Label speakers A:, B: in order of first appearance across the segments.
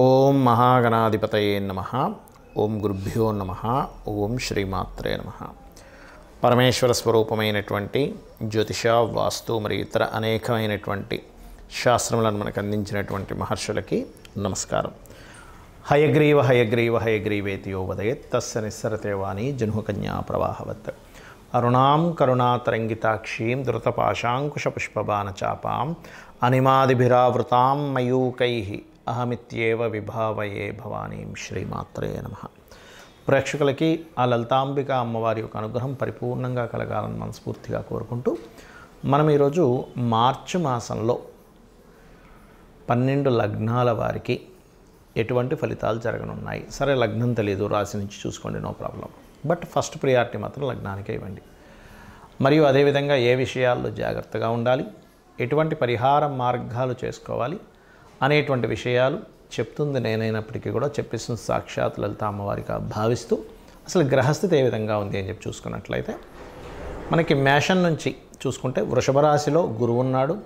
A: ఓం మహాగణాధిపతయే నమః. ఓం గురుభ్యో నమః. ఓం శ్రీమాత్రే నమః. పరమేశ్వర స్వరూపమైనటువంటి జ్యోతిష, వాస్తు మరియు ఇతర అనేకమైనటువంటి శాస్త్రములను మనకు అందించినటువంటి మహర్షులకి నమస్కారం. హయగ్రీవ హయగ్రీవ హయగ్రీవేతి యో వదయేత్ తస్య నిస్సరతే వాణి జహ్నుకన్యా ప్రవాహవత్. అరుణాం కరుణాతరంగితాక్షీం ధృతపాశాంకుశపుష్పబాణచాపాం అనిమాదిభిరావృతాం మయూకైః అహమిత్యేవ విభావయే భవానీం. శ్రీమాత్రే నమః. ప్రేక్షకులకి ఆ లలితాంబిక అమ్మవారి యొక్క అనుగ్రహం పరిపూర్ణంగా కలగాలని మనస్ఫూర్తిగా కోరుకుంటూ మనం ఈరోజు మార్చి మాసంలో 12 లగ్నాల వారికి ఎటువంటి ఫలితాలు జరగనున్నాయి. సరే, లగ్నం తెలియదు, రాశి నుంచి చూసుకోండి, no problem. But first priority మాత్రం లగ్నానికే ఇవ్వండి. మరియు అదేవిధంగా ఏ విషయాల్లో జాగ్రత్తగా ఉండాలి, ఎటువంటి పరిహార మార్గాలు చేసుకోవాలి అనేటువంటి విషయాలు చెప్తుంది నేనైనప్పటికీ కూడా చెప్పిస్తుంది సాక్షాత్ లలిత అమ్మవారిగా భావిస్తూ అసలు గ్రహస్థితి ఏ విధంగా ఉంది అని చెప్పి చూసుకున్నట్లయితే మనకి మేషం నుంచి చూసుకుంటే వృషభ రాశిలో గురువు ఉన్నాడు,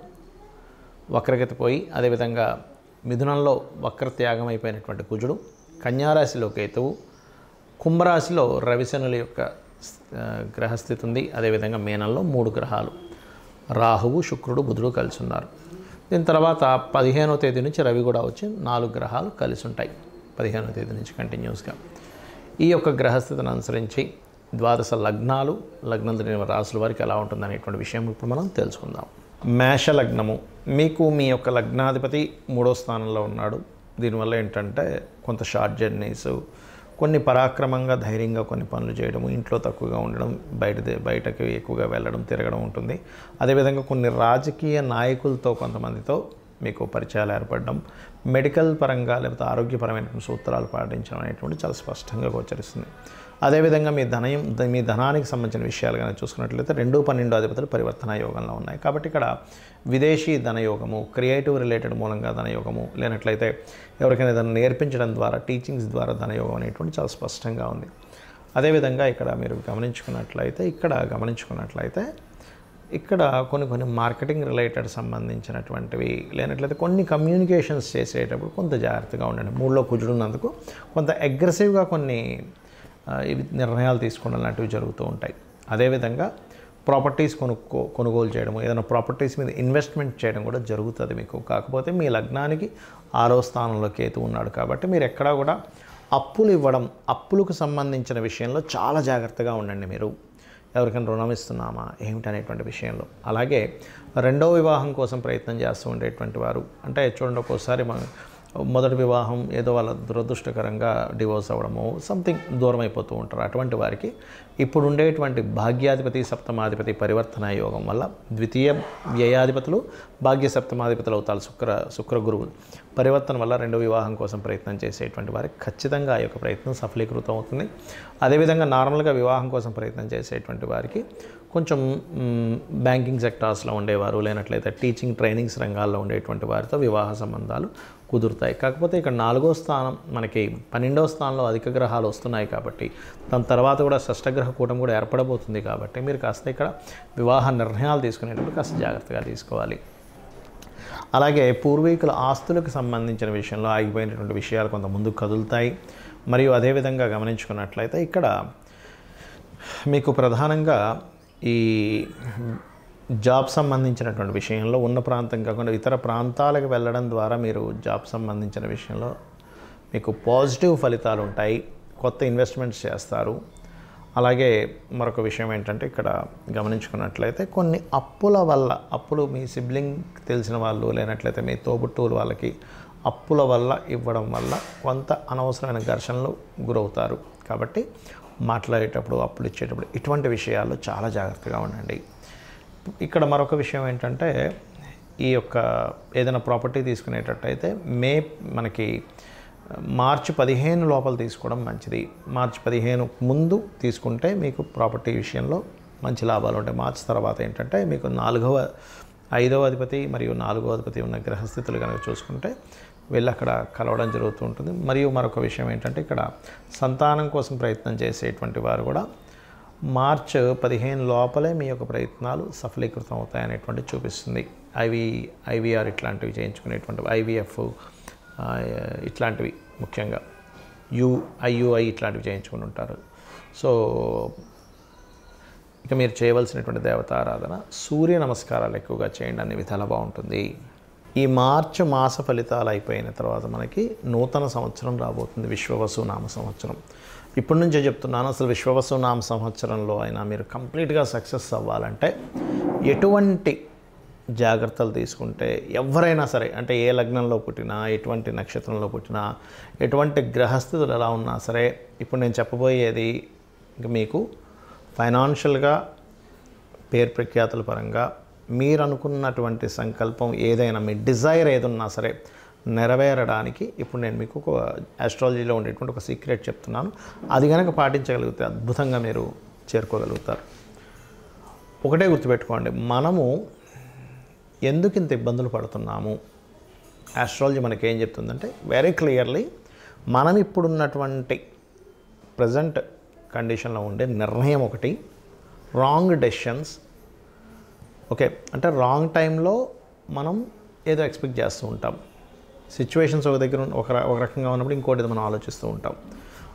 A: వక్రగతి పోయి. అదేవిధంగా మిథునంలో వక్రత్యాగం అయిపోయినటువంటి కుజుడు, కన్యారాశిలో కేతువు, కుంభరాశిలో రవిశనుల యొక్క గ్రహస్థితి ఉంది. అదేవిధంగా మీనంలో 3 గ్రహాలు రాహువు, శుక్రుడు, బుధుడు కలిసి ఉన్నారు. దీని తర్వాత 15వ తేదీ నుంచి రవి కూడా వచ్చి 4 గ్రహాలు కలిసి ఉంటాయి. 15వ తేదీ నుంచి కంటిన్యూస్గా ఈ యొక్క గ్రహస్థితిని అనుసరించి ద్వాదశ లగ్నాలు, లగ్నం తెలియని రాసుల వారికి ఎలా ఉంటుందనేటువంటి విషయం ఇప్పుడు మనం తెలుసుకుందాం. మేష లగ్నము, మీకు మీ యొక్క లగ్నాధిపతి 3వ స్థానంలో ఉన్నాడు. దీనివల్ల ఏంటంటే కొంత షార్ట్ జర్నీస్, కొన్ని పరాక్రమంగా ధైర్యంగా కొన్ని పనులు చేయడము, ఇంట్లో తక్కువగా ఉండడం, బయటకు ఎక్కువగా వెళ్ళడం, తిరగడం ఉంటుంది. అదేవిధంగా కొన్ని రాజకీయ నాయకులతో కొంతమందితో మీకు పరిచయాలు ఏర్పడడం, మెడికల్ పరంగా లేకపోతే ఆరోగ్యపరమైనటువంటి సూత్రాలు పాటించడం అనేటువంటి చాలా స్పష్టంగా గోచరిస్తుంది. అదేవిధంగా మీ ధనానికి సంబంధించిన విషయాలు కానీ చూసుకున్నట్లయితే 2-12 అధిపతులు పరివర్తన యోగంలో ఉన్నాయి. కాబట్టి ఇక్కడ విదేశీ ధనయోగము, క్రియేటివ్ రిలేటెడ్ మూలంగా ధనయోగము, లేనట్లయితే ఎవరికైనా ఏదైనా నేర్పించడం ద్వారా, టీచింగ్స్ ద్వారా ధనయోగం అనేటువంటి చాలా స్పష్టంగా ఉంది. అదేవిధంగా ఇక్కడ మీరు గమనించుకున్నట్లయితే ఇక్కడ కొన్ని మార్కెటింగ్ రిలేటెడ్ సంబంధించినటువంటివి, లేనట్లయితే కొన్ని కమ్యూనికేషన్స్ చేసేటప్పుడు కొంత జాగ్రత్తగా ఉండండి. 3లో కుజుడున్నందుకు కొంత అగ్రెసివ్గా కొన్ని నిర్ణయాలు తీసుకోవడం లాంటివి జరుగుతూ ఉంటాయి. అదేవిధంగా ప్రాపర్టీస్ కొనుగోలు చేయడం, ఏదైనా ప్రాపర్టీస్ మీద ఇన్వెస్ట్మెంట్ చేయడం కూడా జరుగుతుంది మీకు. కాకపోతే మీ లగ్నానికి 6వ స్థానంలో కేతు ఉన్నాడు కాబట్టి మీరు ఎక్కడా కూడా అప్పులు ఇవ్వడం, అప్పులకు సంబంధించిన విషయంలో చాలా జాగ్రత్తగా ఉండండి. మీరు ఎవరికైనా రుణం ఇస్తున్నామా ఏమిటనేటువంటి విషయంలో. అలాగే 2వ వివాహం కోసం ప్రయత్నం చేస్తూ ఉండేటువంటి వారు, అంటే చూడండి, ఒక్కోసారి మొదటి వివాహం ఏదో వాళ్ళ దురదృష్టకరంగా డివోర్స్ అవ్వడము, సంథింగ్ దూరం అయిపోతూ ఉంటారు. అటువంటి వారికి ఇప్పుడు ఉండేటువంటి భాగ్యాధిపతి, సప్తమాధిపతి పరివర్తన యోగం వల్ల ద్వితీయ వ్యయాధిపతులు భాగ్య సప్తమాధిపతులు అవుతారు. శుక్ర గురువులు పరివర్తన వల్ల 2వ వివాహం కోసం ప్రయత్నం చేసేటువంటి వారికి ఖచ్చితంగా ఆ యొక్క ప్రయత్నం సఫలీకృతం అవుతుంది. అదేవిధంగా నార్మల్గా వివాహం కోసం ప్రయత్నం చేసేటువంటి వారికి కొంచెం బ్యాంకింగ్ సెక్టార్స్లో ఉండేవారు, లేనట్లయితే టీచింగ్ ట్రైనింగ్స్ రంగాల్లో ఉండేటువంటి వారితో వివాహ సంబంధాలు కుదురుతాయి. కాకపోతే ఇక్కడ 4వ స్థానం, మనకి 12వ స్థానంలో అధిక గ్రహాలు వస్తున్నాయి కాబట్టి దాని తర్వాత కూడా షష్టగ్రహ కూటం కూడా ఏర్పడబోతుంది. కాబట్టి మీరు కాస్త ఇక్కడ వివాహ నిర్ణయాలు తీసుకునేటప్పుడు కాస్త జాగ్రత్తగా తీసుకోవాలి. అలాగే పూర్వీకుల ఆస్తులకు సంబంధించిన విషయంలో ఆగిపోయినటువంటి విషయాలు కొంత ముందుకు కదులుతాయి. మరియు అదేవిధంగా గమనించుకున్నట్లయితే ఇక్కడ మీకు ప్రధానంగా ఈ జాబ్ సంబంధించినటువంటి విషయంలో ఉన్న ప్రాంతం కాకుండా ఇతర ప్రాంతాలకు వెళ్ళడం ద్వారా మీరు జాబ్ సంబంధించిన విషయంలో మీకు పాజిటివ్ ఫలితాలు ఉంటాయి. కొత్త ఇన్వెస్ట్మెంట్స్ చేస్తారు. అలాగే మరొక విషయం ఏంటంటే ఇక్కడ గమనించుకున్నట్లయితే కొన్ని అప్పులు మీ సిబ్లింగ్ తెలిసిన వాళ్ళు, లేనట్లయితే మీ తోబుట్టువుల వాళ్ళకి అప్పుల వల్ల ఇవ్వడం వల్ల కొంత అనవసరమైన ఘర్షణలు గురవుతారు. కాబట్టి మాట్లాడేటప్పుడు, అప్పులు ఇచ్చేటప్పుడు ఇటువంటి విషయాల్లో చాలా జాగ్రత్తగా ఉండండి. ఇక్కడ మరొక విషయం ఏంటంటే ఈ యొక్క ఏదైనా ప్రాపర్టీ తీసుకునేటట్టయితే మనకి మార్చి 15 లోపల తీసుకోవడం మంచిది. మార్చి 15 ముందు తీసుకుంటే మీకు ప్రాపర్టీ విషయంలో మంచి లాభాలు ఉంటాయి. మార్చి తర్వాత ఏంటంటే మీకు 5వ అధిపతి మరియు 4వ అధిపతి ఉన్న గ్రహస్థితులు కనుక చూసుకుంటే వెళ్ళి అక్కడ కలవడం జరుగుతూ ఉంటుంది. మరియు మరొక విషయం ఏంటంటే ఇక్కడ సంతానం కోసం ప్రయత్నం చేసేటువంటి వారు కూడా మార్చి 15 లోపలే మీ యొక్క ప్రయత్నాలు సఫలీకృతం అవుతాయనేటువంటి చూపిస్తుంది. ఐవీఆర్ ఇట్లాంటివి చేయించుకునేటువంటి IVF ఇట్లాంటివి ముఖ్యంగా ఐయుఐ ఇట్లాంటివి చేయించుకుని ఉంటారు. సో ఇక మీరు చేయవలసినటువంటి దేవతారాధన, సూర్య నమస్కారాలు ఎక్కువగా చేయండి, అన్ని విధాలా బాగుంటుంది. ఈ మార్చి మాస ఫలితాలు అయిపోయిన తర్వాత మనకి నూతన సంవత్సరం రాబోతుంది, విశ్వవసు నామ సంవత్సరం. ఇప్పటి నుంచే చెప్తున్నాను, అసలు విశ్వవసు నామ సంవత్సరంలో అయినా మీరు కంప్లీట్గా సక్సెస్ అవ్వాలంటే ఎటువంటి జాగ్రత్తలు తీసుకుంటే ఎవరైనా సరే, అంటే ఏ లగ్నంలో పుట్టినా, ఎటువంటి నక్షత్రంలో పుట్టినా, ఎటువంటి గ్రహస్థితులు ఎలా ఉన్నా సరే, ఇప్పుడు నేను చెప్పబోయేది ఇంక మీకు ఫైనాన్షియల్గా, పేరు ప్రఖ్యాతుల పరంగా మీరు అనుకున్నటువంటి సంకల్పం ఏదైనా, మీ డిజైర్ ఏదున్నా సరే నెరవేరడానికి ఇప్పుడు నేను మీకు ఒక ఆస్ట్రాలజీలో ఉండేటువంటి ఒక సీక్రెట్ చెప్తున్నాను. అది కనుక పాటించగలిగితే అద్భుతంగా మీరు చేరుకోగలుగుతారు. ఒకటే గుర్తుపెట్టుకోండి, మనము ఎందుకు ఇంత ఇబ్బందులు పడుతున్నాము, ఆస్ట్రాలజీ మనకేం చెప్తుందంటే వెరీ క్లియర్లీ, మనం ఇప్పుడున్నటువంటి ప్రజెంట్ కండిషన్లో ఉండే నిర్ణయం ఒకటి, రాంగ్ డెసిషన్స్. ఓకే, అంటే రాంగ్ టైంలో మనం ఏదో ఎక్స్పెక్ట్ చేస్తూ ఉంటాం. సిచ్యువేషన్స్ ఒక దగ్గర ఒక రకంగా ఉన్నప్పుడు ఇంకోటి మనం ఆలోచిస్తూ ఉంటాం.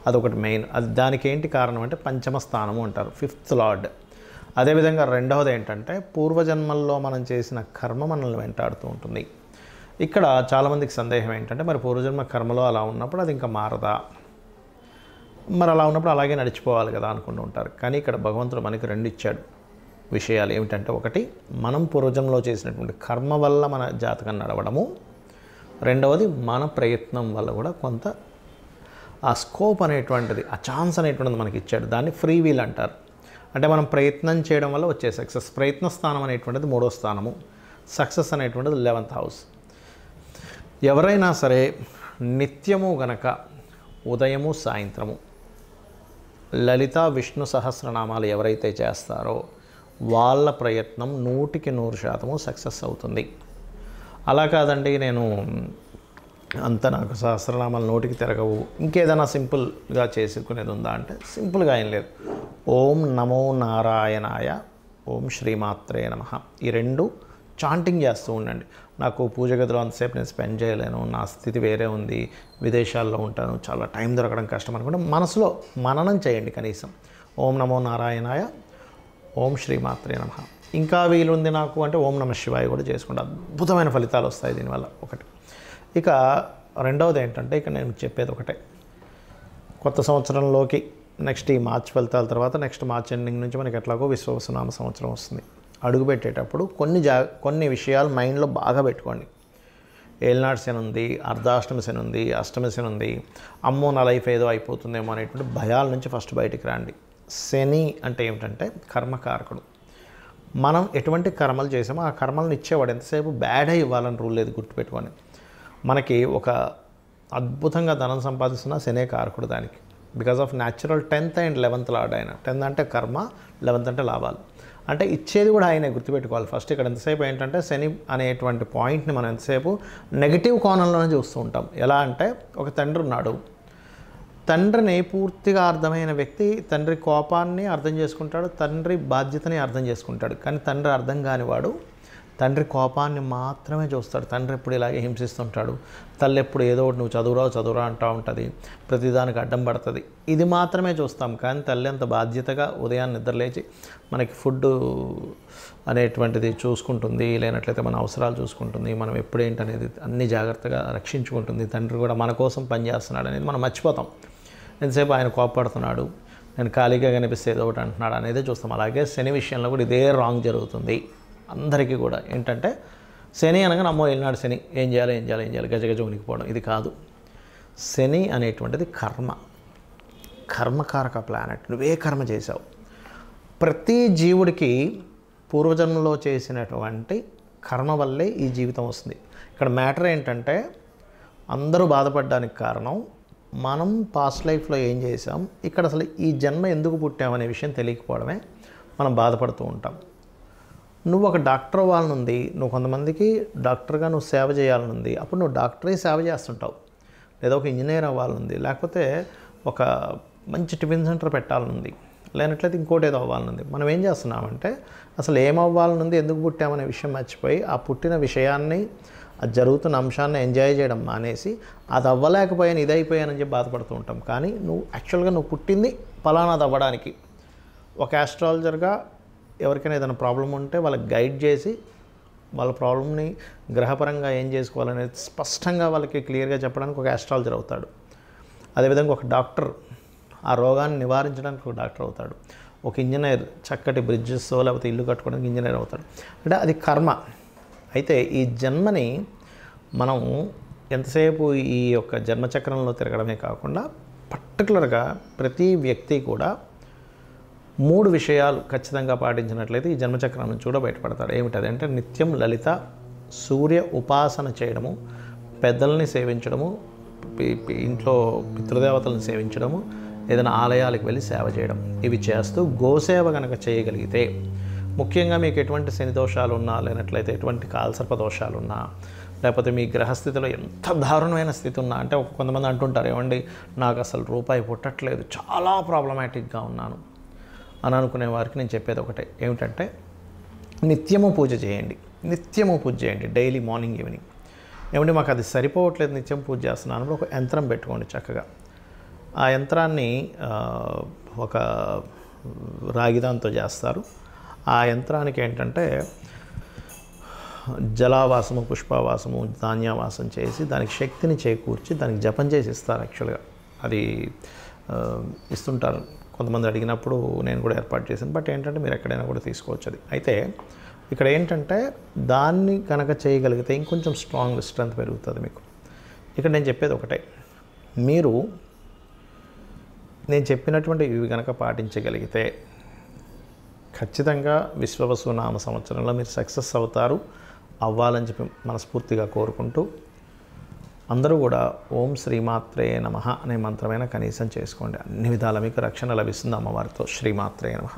A: అదొకటి మెయిన్. అది దానికి ఏంటి కారణం అంటే పంచమ స్థానము అంటారు, 5th లార్డ్. అదేవిధంగా రెండవది ఏంటంటే పూర్వజన్మల్లో మనం చేసిన కర్మ మనల్ని వెంటాడుతూ ఉంటుంది. ఇక్కడ చాలామందికి సందేహం ఏంటంటే మరి పూర్వజన్మ కర్మలో అలా ఉన్నప్పుడు అది ఇంకా మారదా, మరి అలా ఉన్నప్పుడు అలాగే నడిచిపోవాలి కదా అనుకుంటూ ఉంటారు. కానీ ఇక్కడ భగవంతుడు మనకి 2 ఇచ్చాడు విషయాలు. ఏమిటంటే ఒకటి, మనం పూర్వజన్మలో చేసినటువంటి కర్మ వల్ల మన జాతకం నడవడము, రెండవది మన ప్రయత్నం వల్ల కూడా కొంత ఆ స్కోప్ అనేటువంటిది, ఆ ఛాన్స్ అనేటువంటిది మనకి ఇచ్చాడు. దాన్ని ఫ్రీ వీల్ అంటారు. అంటే మనం ప్రయత్నం చేయడం వల్ల వచ్చే సక్సెస్. ప్రయత్న స్థానం అనేటువంటిది 3వ స్థానము, సక్సెస్ అనేటువంటిది 11th హౌస్. ఎవరైనా సరే నిత్యము గనక ఉదయము సాయంత్రము లలిత విష్ణు సహస్రనామాలు ఎవరైతే చేస్తారో వాళ్ళ ప్రయత్నం 100% సక్సెస్ అవుతుంది. అలా కాదండి, నేను అంత నాకు సహస్రనామాలు నోటికి తిరగవు, ఇంకేదైనా సింపుల్గా చేసుకునేది ఉందా అంటే సింపుల్గా ఏం లేదు. ఓం నమో నారాయణాయ, ఓం శ్రీమాత్రే నమః, ఈ 2 చాంటింగ్ చేస్తూ ఉండండి. నాకు పూజ గదిలో అంతసేపు నేను స్పెండ్ చేయలేను, నా స్థితి వేరే ఉంది, విదేశాల్లో ఉంటాను, చాలా టైం దొరకడం కష్టం అనుకుంటే మనసులో మననం చేయండి కనీసం. ఓం నమో నారాయణాయ, ఓం శ్రీమాత్రే నమః. ఇంకా వీలుంది నాకు అంటే ఓం నమః శివాయ కూడా చేసుకుంటే అద్భుతమైన ఫలితాలు వస్తాయి దీనివల్ల. ఒకటి. ఇక రెండవది ఏంటంటే, ఇక నేను చెప్పేది ఒకటే, కొత్త సంవత్సరంలోకి నెక్స్ట్ ఈ మార్చ్ ఫలితాల తర్వాత నెక్స్ట్ మార్చ్ ఎండింగ్ నుంచి మనకి ఎట్లాగో విశ్వవసునామ సంవత్సరం వస్తుంది. అడుగుపెట్టేటప్పుడు కొన్ని విషయాలు మైండ్లో బాగా పెట్టుకోండి. ఏలినాడు శని ఉంది, అర్ధాష్టమి శని ఉంది, అష్టమి శని ఉంది, అమ్మో నా లైఫ్ ఏదో అయిపోతుందేమో అనేటువంటి భయాల నుంచి ఫస్ట్ బయటికి రండి. శని అంటే ఏమిటంటే కర్మకారకుడు. మనం ఎటువంటి కర్మలు చేసామో ఆ కర్మలను ఇచ్చేవాడు. ఎంతసేపు బ్యాడే ఇవ్వాలని రూల్ లేదు, గుర్తుపెట్టుకొని. మనకి ఒక అద్భుతంగా ధనం సంపాదిస్తున్న శనే కారకుడు దానికి. Because of natural 10th and 11th lord ఆయన. 10th అంటే కర్మ, 11th అంటే లాభాలు. అంటే ఇచ్చేది కూడా ఆయనే, గుర్తుపెట్టుకోవాలి. ఫస్ట్ ఇక్కడ ఎంతసేపు ఏంటంటే శని అనేటువంటి పాయింట్ని మనం ఎంతసేపు నెగిటివ్ కోణంలోనే చూస్తూ ఉంటాం. ఎలా అంటే ఒక తండ్రి ఉన్నాడు, తండ్రిని పూర్తిగా అర్థమైన వ్యక్తి తండ్రి కోపాన్ని అర్థం చేసుకుంటాడు, తండ్రి బాధ్యతని అర్థం చేసుకుంటాడు. కానీ తండ్రి అర్థం కానివాడు తండ్రి కోపాన్ని మాత్రమే చూస్తాడు. తండ్రి ఎప్పుడు ఇలాగే హింసిస్తుంటాడు, తల్లి ఎప్పుడు ఏదో ఒకటి నువ్వు చదువురా అంటూ ఉంటుంది, ప్రతిదానికి అడ్డం పడుతుంది. ఇది మాత్రమే చూస్తాం. కానీ తల్లి అంత బాధ్యతగా ఉదయాన్నే నిద్రలేచి మనకి ఫుడ్ అనేటువంటిది చూసుకుంటుంది, లేనట్లయితే మన అవసరాలు చూసుకుంటుంది, మనం ఎప్పుడేంటనేది అన్ని జాగ్రత్తగా రక్షించుకుంటుంది. తండ్రి కూడా మన కోసం పనిచేస్తున్నాడు అనేది మనం మర్చిపోతాం. ఎంతసేపు ఆయన కోపడుతున్నాడు, నేను ఖాళీగా కనిపిస్తే ఏదో ఒకటి అంటున్నాడు అనేది చూస్తాం. అలాగే శని విషయంలో కూడా ఇదే రాంగ్ జరుగుతుంది అందరికీ కూడా. ఏంటంటే శని అనగా నమ్మో వెళ్ళినాడు శని, ఏం చేయాలి గజగజ ఉనికిపోవడం. ఇది కాదు. శని అనేటువంటిది కర్మకారక ప్లానెట్. నువ్వే కర్మ చేశావు. ప్రతి జీవుడికి పూర్వజన్మలో చేసినటువంటి కర్మ వల్లే ఈ జీవితం వస్తుంది. ఇక్కడ మ్యాటర్ ఏంటంటే అందరూ బాధపడడానికి కారణం మనం పాస్ట్ లైఫ్లో ఏం చేసాం, ఇక్కడ అసలు ఈ జన్మ ఎందుకు పుట్టామనే విషయం తెలియకపోవడమే మనం బాధపడుతూ ఉంటాం. నువ్వు ఒక డాక్టర్ అవ్వాలనుంది, నువ్వు కొంతమందికి డాక్టర్గా నువ్వు సేవ చేయాలనుంది, అప్పుడు నువ్వు డాక్టరే సేవ చేస్తుంటావు. లేదా ఒక ఇంజనీర్ అవ్వాలనుంది, లేకపోతే ఒక మంచి టిఫిన్ సెంటర్ పెట్టాలనుంది, లేనట్లయితే ఇంకోటి ఏదో అవ్వాలనుంది. మనం ఏం చేస్తున్నామంటే అసలు ఏమవ్వాలనుంది, ఎందుకు పుట్టామనే విషయం మర్చిపోయి ఆ పుట్టిన విషయాన్ని, ఆ అది జరుగుతున్న అంశాన్ని ఎంజాయ్ చేయడం మానేసి అది అవ్వలేకపోయాను ఇది అయిపోయానని చెప్పి బాధపడుతూ ఉంటాం. కానీ యాక్చువల్గా నువ్వు పుట్టింది ఫలానాది అవ్వడానికి. ఒక ఆస్ట్రాలజర్గా ఎవరికైనా ఏదైనా ప్రాబ్లం ఉంటే వాళ్ళకి గైడ్ చేసి వాళ్ళ ప్రాబ్లమ్ని గ్రహపరంగా ఏం చేసుకోవాలనేది స్పష్టంగా వాళ్ళకి క్లియర్గా చెప్పడానికి ఒక ఆస్ట్రాలజర్ అవుతాడు. అదేవిధంగా ఒక డాక్టర్ ఆ రోగాన్ని నివారించడానికి ఒక డాక్టర్ అవుతాడు. ఒక ఇంజనీర్ చక్కటి బ్రిడ్జెస్ లేకపోతే ఇల్లు కట్టుకోవడానికి ఇంజనీర్ అవుతాడు. అంటే అది కర్మ. అయితే ఈ జన్మని మనం ఎంతసేపు ఈ యొక్క జన్మచక్రంలో తిరగడమే కాకుండా పర్టికులర్గా ప్రతి వ్యక్తి కూడా 3 విషయాలు ఖచ్చితంగా పాటించినట్లయితే ఈ జన్మచక్రం నుంచి కూడా బయటపడతాడు. ఏమిటది అంటే నిత్యం లలిత సూర్య ఉపాసన చేయడము, పెద్దల్ని సేవించడము, ఇంట్లో పితృదేవతలను సేవించడము, ఏదైనా ఆలయాలకు వెళ్ళి సేవ చేయడం. ఇవి చేస్తూ గోసేవ కనుక చేయగలిగితే, ముఖ్యంగా మీకు ఎటువంటి శని దోషాలు ఉన్నా, లేనట్లయితే ఎటువంటి కాలసర్ప దోషాలు ఉన్నా, లేకపోతే మీ గ్రహస్థితిలో ఎంత దారుణమైన స్థితి ఉన్నా, అంటే కొంతమంది అంటుంటారు ఏమండి నాకు అసలు రూపాయి పుట్టట్లేదు, చాలా ప్రాబ్లమాటిక్గా ఉన్నాను అని అనుకునే వారికి నేను చెప్పేది ఒకటే, ఏమిటంటే నిత్యము పూజ చేయండి. నిత్యము పూజ చేయండి, డైలీ మార్నింగ్ ఈవినింగ్. ఏమంటే మాకు అది సరిపోవట్లేదు, నిత్యం పూజ చేస్తున్నాను, ఒక యంత్రం పెట్టుకోండి చక్కగా. ఆ యంత్రాన్ని ఒక రాగిదాంతో చేస్తారు. ఆ యంత్రానికి ఏంటంటే జలావాసము, పుష్పవాసము, ధాన్యవాసం చేసి దానికి శక్తిని చేకూర్చి దానికి జపం చేసి ఇస్తారు. యాక్చువల్గా అది ఇస్తుంటారు. కొంతమంది అడిగినప్పుడు నేను కూడా ఏర్పాటు చేశాను. బట్ ఏంటంటే మీరు ఎక్కడైనా కూడా తీసుకోవచ్చు అది. అయితే ఇక్కడ ఏంటంటే దాన్ని కనుక చేయగలిగితే ఇంకొంచెం స్ట్రెంత్ పెరుగుతుంది మీకు. ఇక్కడ నేను చెప్పేది ఒకటే, నేను చెప్పినటువంటి ఇవి కనుక పాటించగలిగితే ఖచ్చితంగా విశ్వవసునామ సంవత్సరంలో మీరు సక్సెస్ అవ్వాలని చెప్పి మనస్ఫూర్తిగా కోరుకుంటూ, అందరూ కూడా ఓం శ్రీమాత్రే నమః అనే మంత్రమైన కనీసం చేసుకోండి. అన్ని విధాల మీకు రక్షణ లభిస్తుంది అమ్మవారితో. శ్రీమాత్రే నమః.